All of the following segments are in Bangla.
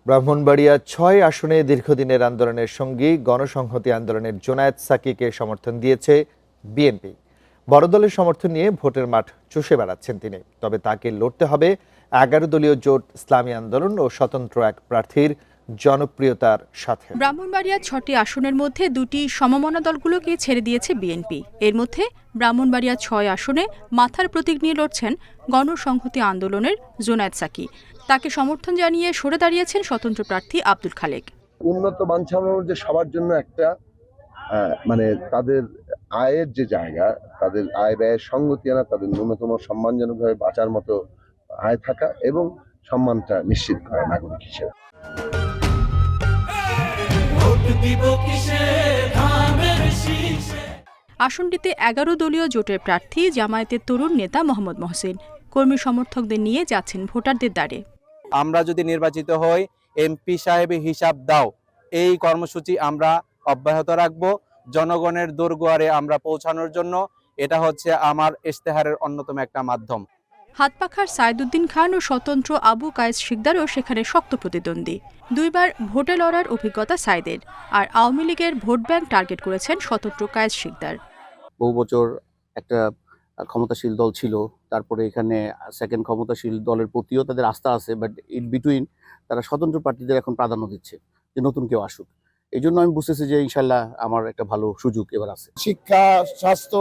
ব্রাহ্মণবাড়িয়া ৬ আসনে দীর্ঘদিনের আন্দোলনের সঙ্গী গণসংহতি আন্দোলনের জোনায়েদ সাকিকে সমর্থন দিয়েছে বিএনপি। বড় দলের সমর্থন নিয়ে ভোটের মাঠ চষে বেড়াচ্ছেন তিনি। তবে তাকে লড়তে হবে ১১ দলীয় জোট, ইসলামী আন্দোলন ও স্বতন্ত্র এক প্রার্থীর জনপ্রিয়তার সাথে। ব্রাহ্মণবাড়িয়ার ৬টি আসনের মধ্যে দুটি সমমনা দলগুলোকে ছেড়ে দিয়েছে বিএনপি। এর মধ্যে ব্রাহ্মণবাড়িয়া ৬ আসনে মাথার প্রতীক নিয়ে লড়ছেন গণসংহতি আন্দোলনের জোনায়েদ সাকি। তাকে সমর্থন জানিয়ে সরে দাঁড়িয়েছেন স্বতন্ত্র প্রার্থী আব্দুল খালেক। উন্নত বাঞ্ছানোর যে সবার জন্য একটা মানে তাদের আয়ের যে জায়গা, তাদের আয় ব্যয়ের সঙ্গতি আনা, তাদের ন্যূনতম সম্মানজনকভাবে বাঁচার মতো আয় থাকা এবং সম্মানটা নিশ্চিত করা নাগরিক হিসেবে। আসনটিতে ১১ দলীয় জোটের প্রার্থী জামায়াতের তরুণ নেতা মোহাম্মদ মহসিন কর্মী সমর্থকদের নিয়ে যাচ্ছেন ভোটারদের দ্বারে। আমরা যদি নির্বাচিত হই, এমপি সাহেবের হিসাব দাও, এই কর্মসূচি আমরা অব্যাহত রাখব জনগণের দোরগোয়ারে আমরা পৌঁছানোর জন্য। এটা হচ্ছে আমার ইশতেহারের অন্যতম একটা মাধ্যম। হাতপাখার সাইদুদ্দিন খান ও স্বতন্ত্র আবু কায়েস শিকদারও সেখানে শক্ত প্রতিদ্বন্দ্বী। দুইবার ভোটে লড়ার অভিজ্ঞতা সাইদের, আর আওয়ামী লীগের ভোট ব্যাংক টার্গেট করেছেন স্বতন্ত্র কায়েস শিকদার। বহু বছর একটা ক্ষমতাশীল দল ছিল, তারপরে এখানে সেকেন্ড ক্ষমতাশীল দলের প্রতিও তাদের আস্থা আছে, বাট ইন বিটুইন তারা স্বতন্ত্র প্রার্থীদের এখন প্রাধান্য দিচ্ছে যে নতুন কেউ আসুক। এই জন্য আমি বুঝতেছি যে ইনশাল্লাহ আমার একটা ভালো সুযোগ এবার আছে। শিক্ষা, স্বাস্থ্য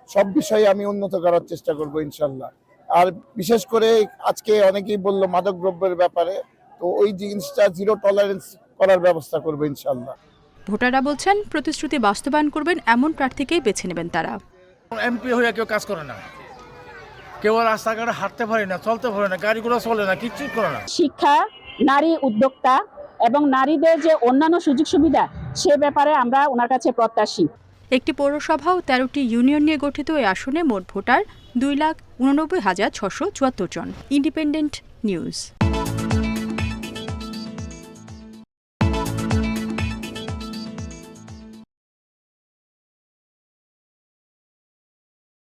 সব বিষয়ে আমি উন্নত করার চেষ্টা করব ইনশাল্লাহ। আর বিশেষ করে আজকে অনেকেই বললো মাদক দ্রব্যের ব্যাপারে, তো ওই জিনিসটা জিরো টলারেন্স করার ব্যবস্থা করবো ইনশাল্লাহ। ভোটাররা বলছেন প্রতিশ্রুতি বাস্তবায়ন করবেন এমন প্রার্থীকেই বেছে নেবেন তারা। এমপি হয়ে কেউ কাজ করে না, কেউ রাস্তাঘাটে হাঁটতে পারে না, চলতে পারে না, গাড়িগুলো চলে না, কিচ্ছু করে না। শিক্ষা, নারী উদ্যোক্তা এবং নারীদের যে অন্যান্য সুযোগ সুবিধা, সে ব্যাপারে আমরা ওনার কাছে প্রত্যাশী। একটি পৌরসভা ও ১৩টি ইউনিয়ন নিয়ে গঠিত এই আসনে মোট ভোটার ২,৮৯,৬৭৪ জন। Independent news.